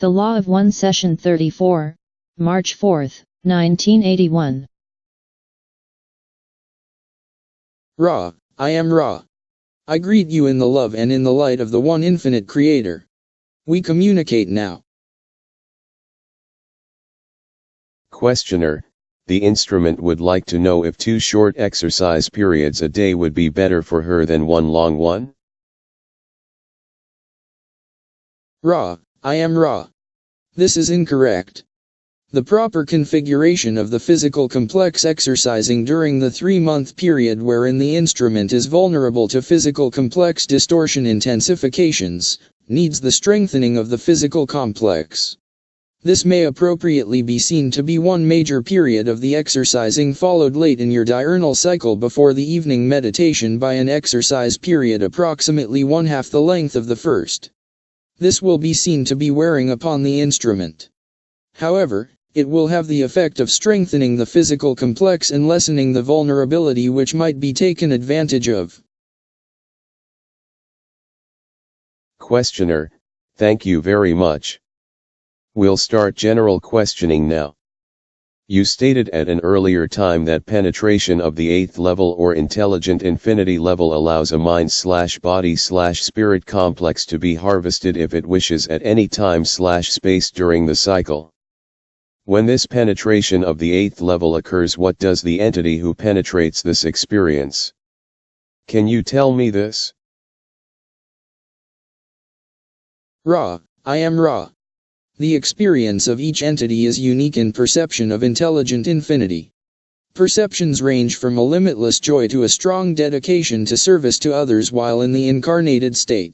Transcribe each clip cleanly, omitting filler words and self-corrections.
The Law of One Session 34, March 4, 1981. Ra, I am Ra. I greet you in the love and in the light of the one infinite Creator. We communicate now. Questioner, the instrument would like to know if 2 short exercise periods a day would be better for her than 1 long one? Ra, I am Ra. This is incorrect. The proper configuration of the physical complex exercising during the 3-month period wherein the instrument is vulnerable to physical complex distortion intensifications, needs the strengthening of the physical complex. This may appropriately be seen to be one major period of the exercising followed late in your diurnal cycle before the evening meditation by an exercise period approximately 1/2 the length of the first. This will be seen to be wearing upon the instrument. However, it will have the effect of strengthening the physical complex and lessening the vulnerability which might be taken advantage of. Questioner, thank you very much. We'll start general questioning now. You stated at an earlier time that penetration of the 8th level or intelligent infinity level allows a mind/body/spirit complex to be harvested if it wishes at any time/space during the cycle. When this penetration of the 8th level occurs, what does the entity who penetrates this experience? Can you tell me this? Ra, I am Ra. The experience of each entity is unique in perception of intelligent infinity. Perceptions range from a limitless joy to a strong dedication to service to others while in the incarnated state.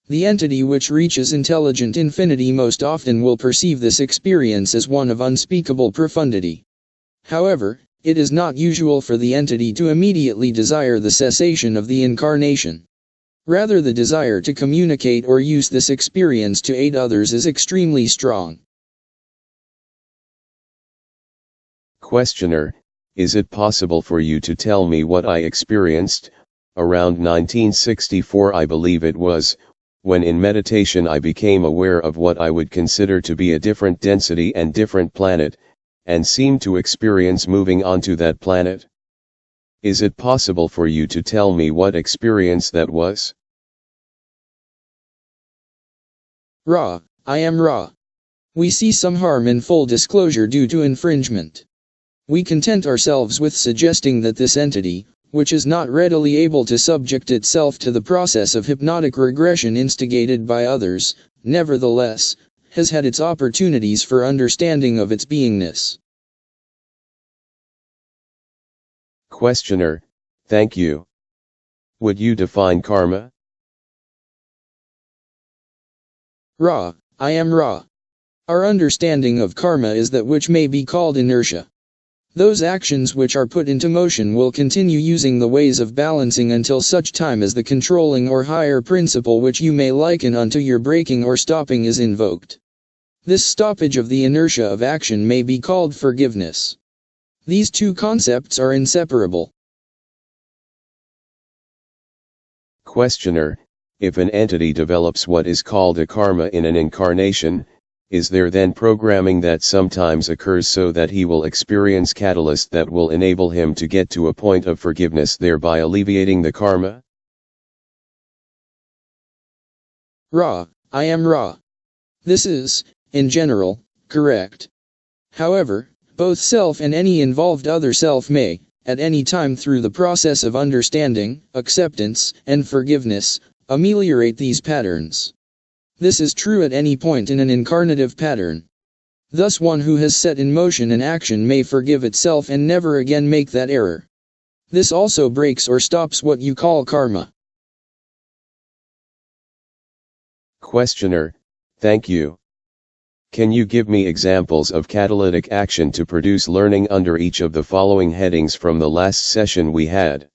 The entity which reaches intelligent infinity most often will perceive this experience as one of unspeakable profundity. However, it is not usual for the entity to immediately desire the cessation of the incarnation. Rather, the desire to communicate or use this experience to aid others is extremely strong. Questioner, is it possible for you to tell me what I experienced, around 1964 I believe it was, when in meditation I became aware of what I would consider to be a different density and different planet, and seemed to experience moving onto that planet? Is it possible for you to tell me what experience that was? Ra, I am Ra. We see some harm in full disclosure due to infringement. We content ourselves with suggesting that this entity, which is not readily able to subject itself to the process of hypnotic regression instigated by others, nevertheless, has had its opportunities for understanding of its beingness. Questioner, thank you. Would you define karma? Ra, I am Ra. Our understanding of karma is that which may be called inertia. Those actions which are put into motion will continue using the ways of balancing until such time as the controlling or higher principle which you may liken unto your breaking or stopping is invoked. This stoppage of the inertia of action may be called forgiveness. These two concepts are inseparable. Questioner, if an entity develops what is called a karma in an incarnation, is there then programming that sometimes occurs so that he will experience catalyst that will enable him to get to a point of forgiveness, thereby alleviating the karma? Ra, I am Ra. This is, in general, correct. However, both self and any involved other self may, at any time through the process of understanding, acceptance, and forgiveness, ameliorate these patterns. This is true at any point in an incarnative pattern. Thus one who has set in motion an action may forgive itself and never again make that error. This also breaks or stops what you call karma. Questioner, thank you. Can you give me examples of catalytic action to produce learning under each of the following headings from the last session we had?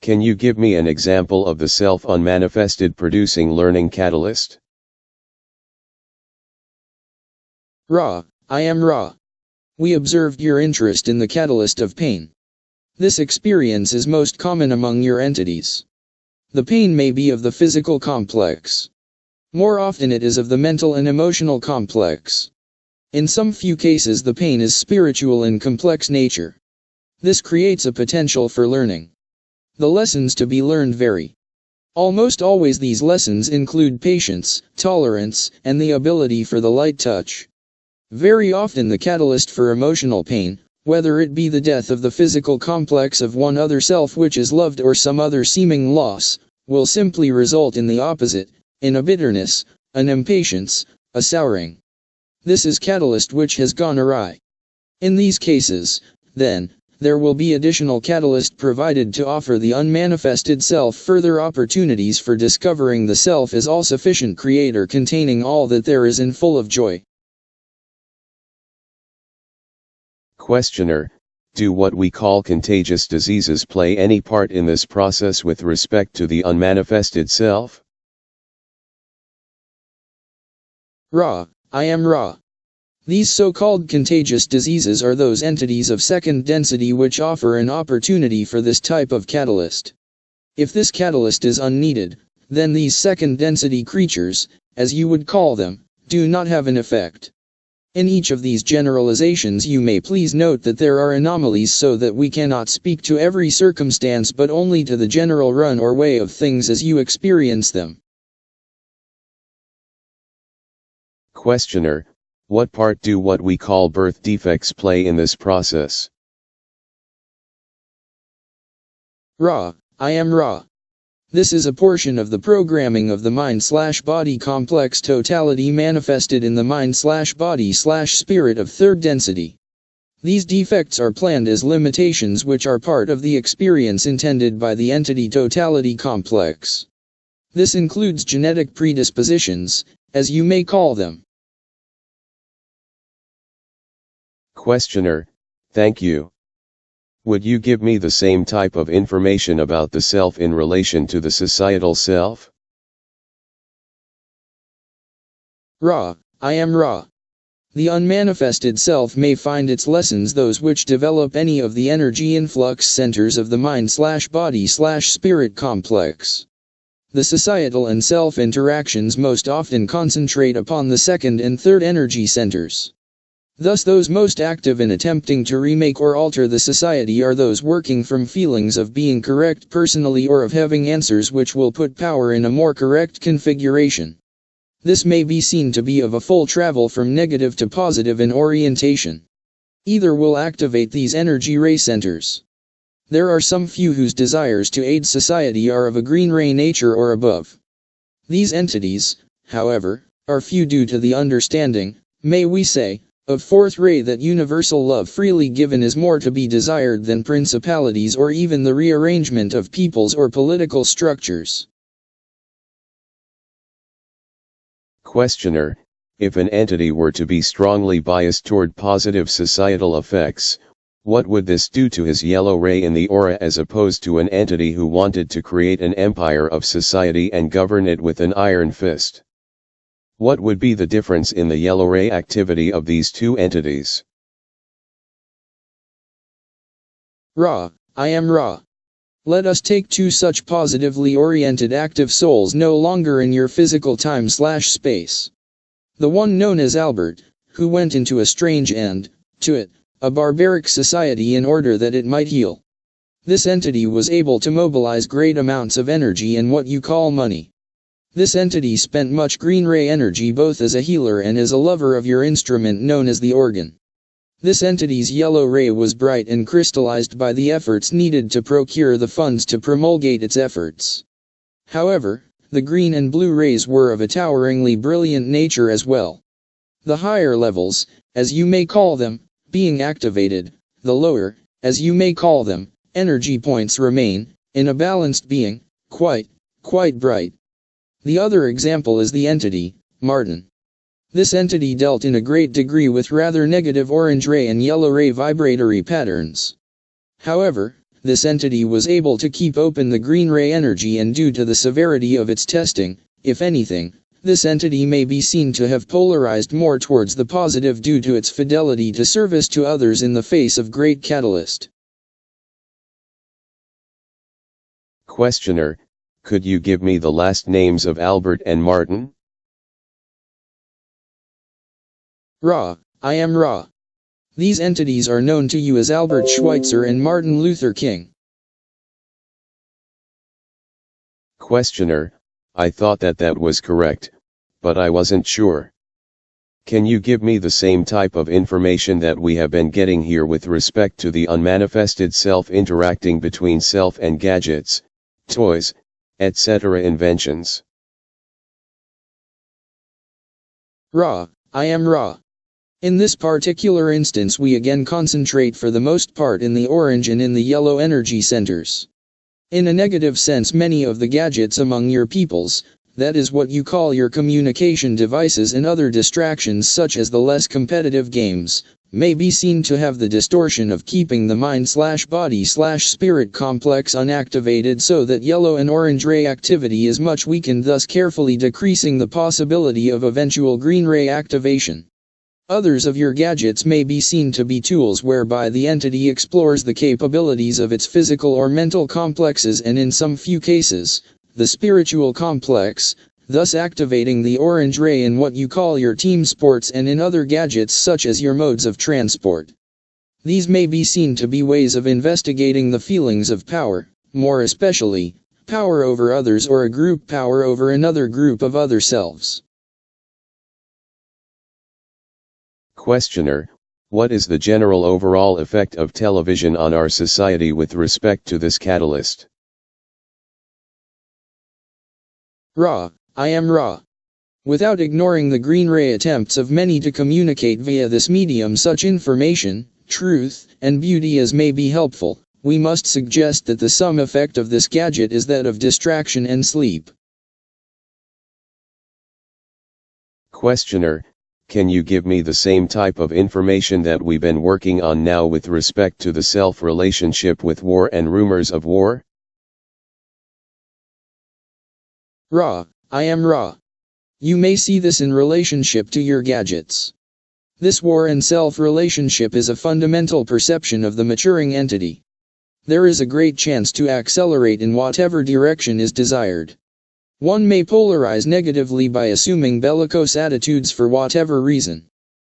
Can you give me an example of the self-unmanifested producing learning catalyst? Ra, I am Ra. We observed your interest in the catalyst of pain. This experience is most common among your entities. The pain may be of the physical complex. More often it is of the mental and emotional complex. In some few cases the pain is spiritual in complex nature. This creates a potential for learning. The lessons to be learned vary. Almost always these lessons include patience, tolerance, and the ability for the light touch. Very often the catalyst for emotional pain, whether it be the death of the physical complex of one other self which is loved or some other seeming loss, will simply result in the opposite, in a bitterness, an impatience, a souring. This is catalyst which has gone awry. In these cases, then, there will be additional catalyst provided to offer the unmanifested self further opportunities for discovering the self as all-sufficient creator containing all that there is and full of joy. Questioner, do what we call contagious diseases play any part in this process with respect to the unmanifested self? Ra, I am Ra. These so-called contagious diseases are those entities of second density which offer an opportunity for this type of catalyst. If this catalyst is unneeded, then these second density creatures, as you would call them, do not have an effect. In each of these generalizations you may please note that there are anomalies so that we cannot speak to every circumstance but only to the general run or way of things as you experience them. Questioner, what part do what we call birth defects play in this process? Ra, I am Ra. This is a portion of the programming of the mind/body complex totality manifested in the mind/body/spirit of third density. These defects are planned as limitations which are part of the experience intended by the entity totality complex. This includes genetic predispositions, as you may call them. Questioner, thank you. Would you give me the same type of information about the self in relation to the societal self? Ra, I am Ra. The unmanifested self may find its lessons those which develop any of the energy influx centers of the mind/body/spirit complex. The societal and self interactions most often concentrate upon the second and third energy centers. Thus those most active in attempting to remake or alter the society are those working from feelings of being correct personally or of having answers which will put power in a more correct configuration. This may be seen to be of a full travel from negative to positive in orientation. Either will activate these energy ray centers. There are some few whose desires to aid society are of a green ray nature or above. These entities, however, are few due to the understanding, may we say, of fourth ray that universal love freely given is more to be desired than principalities or even the rearrangement of peoples or political structures. Questioner, if an entity were to be strongly biased toward positive societal effects, what would this do to his yellow ray in the aura as opposed to an entity who wanted to create an empire of society and govern it with an iron fist? What would be the difference in the yellow ray activity of these two entities? Ra, I am Ra. Let us take two such positively oriented active souls no longer in your physical time/space. The one known as Albert, who went into a strange and, to it, a barbaric society in order that it might heal. This entity was able to mobilize great amounts of energy and what you call money. This entity spent much green ray energy both as a healer and as a lover of your instrument known as the organ. This entity's yellow ray was bright and crystallized by the efforts needed to procure the funds to promulgate its efforts. However, the green and blue rays were of a toweringly brilliant nature as well. The higher levels, as you may call them, being activated, the lower, as you may call them, energy points remain, in a balanced being, quite bright. The other example is the entity, Martin. This entity dealt in a great degree with rather negative orange ray and yellow ray vibratory patterns. However, this entity was able to keep open the green ray energy, and due to the severity of its testing, if anything, this entity may be seen to have polarized more towards the positive due to its fidelity to service to others in the face of great catalyst. Questioner, could you give me the last names of Albert and Martin? Ra, I am Ra. These entities are known to you as Albert Schweitzer and Martin Luther King. Questioner, I thought that was correct, but I wasn't sure. Can you give me the same type of information that we have been getting here with respect to the unmanifested self interacting between self and gadgets, toys, etc. inventions? Ra, I am Ra. In this particular instance we again concentrate for the most part in the orange and in the yellow energy centers. In a negative sense, many of the gadgets among your peoples, that is what you call your communication devices and other distractions such as the less competitive games, may be seen to have the distortion of keeping the mind/body/spirit complex unactivated so that yellow and orange ray activity is much weakened, thus carefully decreasing the possibility of eventual green ray activation. Others of your gadgets may be seen to be tools whereby the entity explores the capabilities of its physical or mental complexes and in some few cases, the spiritual complex, thus activating the orange ray in what you call your team sports and in other gadgets such as your modes of transport. These may be seen to be ways of investigating the feelings of power, more especially, power over others or a group power over another group of other selves. Questioner, what is the general overall effect of television on our society with respect to this catalyst? Ra, I am Ra. Without ignoring the green ray attempts of many to communicate via this medium such information, truth, and beauty as may be helpful, we must suggest that the sum effect of this gadget is that of distraction and sleep. Questioner, can you give me the same type of information that we've been working on now with respect to the self-relationship with war and rumors of war? Ra, I am Ra. You may see this in relationship to your gadgets. This war and self-relationship is a fundamental perception of the maturing entity. There is a great chance to accelerate in whatever direction is desired. One may polarize negatively by assuming bellicose attitudes for whatever reason.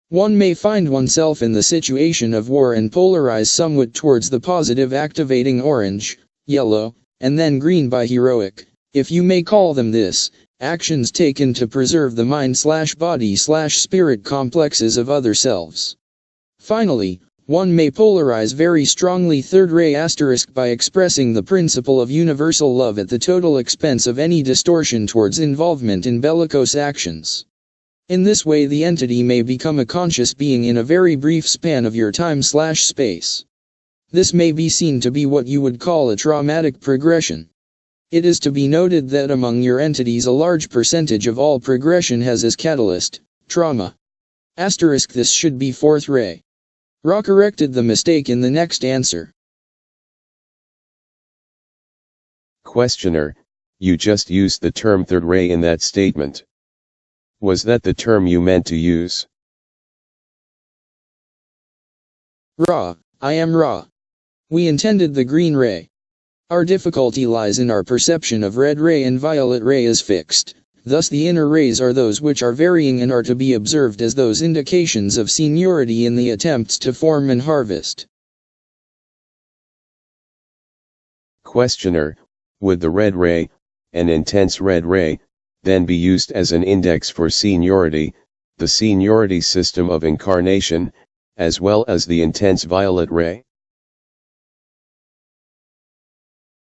One may find oneself in the situation of war and polarize somewhat towards the positive, activating orange, yellow, and then green by heroic, if you may call them this, actions taken to preserve the mind/body/spirit complexes of other selves. Finally, one may polarize very strongly third ray * by expressing the principle of universal love at the total expense of any distortion towards involvement in bellicose actions. In this way the entity may become a conscious being in a very brief span of your time/space. This may be seen to be what you would call a traumatic progression. It is to be noted that among your entities a large percentage of all progression has as catalyst, trauma. This should be fourth ray. Ra corrected the mistake in the next answer. Questioner, you just used the term third ray in that statement. Was that the term you meant to use? Ra, I am Ra. We intended the green ray. Our difficulty lies in our perception of red ray and violet ray as fixed, thus the inner rays are those which are varying and are to be observed as those indications of seniority in the attempts to form and harvest. Questioner, would the red ray, an intense red ray, then be used as an index for seniority, the seniority system of incarnation, as well as the intense violet ray?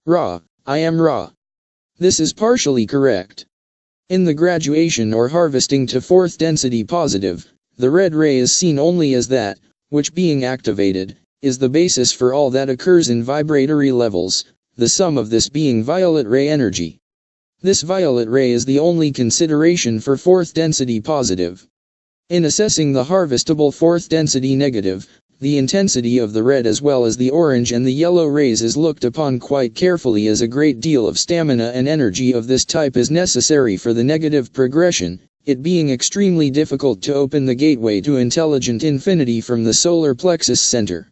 Ra, I am Ra. This is partially correct. In the graduation or harvesting to fourth density positive, the red ray is seen only as that, which being activated, is the basis for all that occurs in vibratory levels, the sum of this being violet ray energy. This violet ray is the only consideration for fourth density positive. In assessing the harvestable fourth density negative, the intensity of the red as well as the orange and the yellow rays is looked upon quite carefully, as a great deal of stamina and energy of this type is necessary for the negative progression, it being extremely difficult to open the gateway to intelligent infinity from the solar plexus center.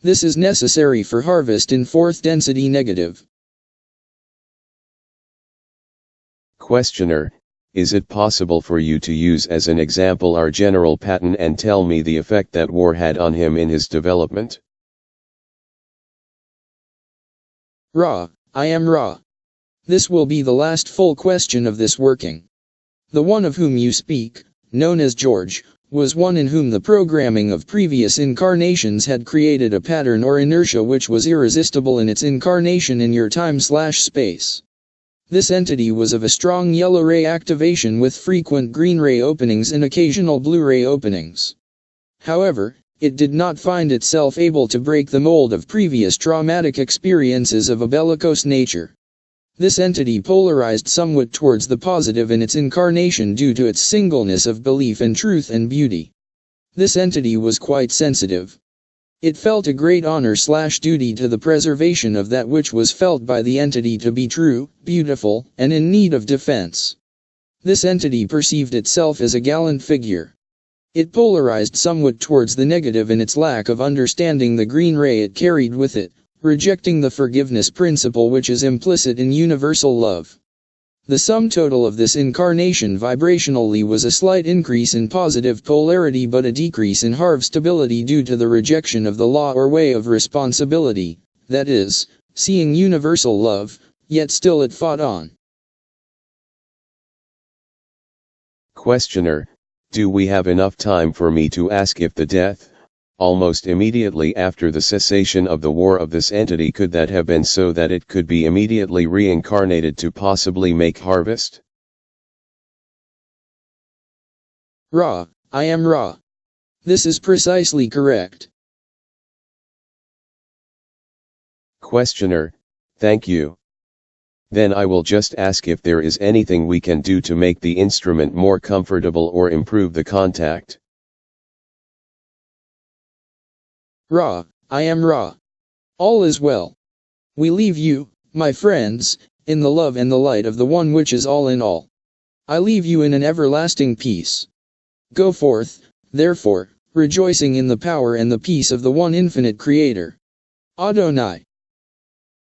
This is necessary for harvest in fourth density negative. Questioner, Is it possible for you to use as an example our General Patton and tell me the effect that war had on him in his development? Ra, I am Ra. This will be the last full question of this working. The one of whom you speak, known as George, was one in whom the programming of previous incarnations had created a pattern or inertia which was irresistible in its incarnation in your time/space. This entity was of a strong yellow ray activation with frequent green ray openings and occasional blue ray openings. However, it did not find itself able to break the mold of previous traumatic experiences of a bellicose nature. This entity polarized somewhat towards the positive in its incarnation due to its singleness of belief in truth and beauty. This entity was quite sensitive. It felt a great honor/duty to the preservation of that which was felt by the entity to be true, beautiful, and in need of defense. This entity perceived itself as a gallant figure. It polarized somewhat towards the negative in its lack of understanding the green ray it carried with it, rejecting the forgiveness principle which is implicit in universal love. The sum total of this incarnation vibrationally was a slight increase in positive polarity but a decrease in Harv stability due to the rejection of the law or way of responsibility, that is, seeing universal love, yet still it fought on. Questioner, do we have enough time for me to ask if the death, almost immediately after the cessation of the war of this entity, could that have been so that it could be immediately reincarnated to possibly make harvest? Ra, I am Ra. This is precisely correct. Questioner, thank you. Then I will just ask if there is anything we can do to make the instrument more comfortable or improve the contact. Ra, I am Ra. All is well. We leave you, my friends, in the love and the light of the one which is all in all. I leave you in an everlasting peace. Go forth, therefore, rejoicing in the power and the peace of the one infinite Creator. Adonai.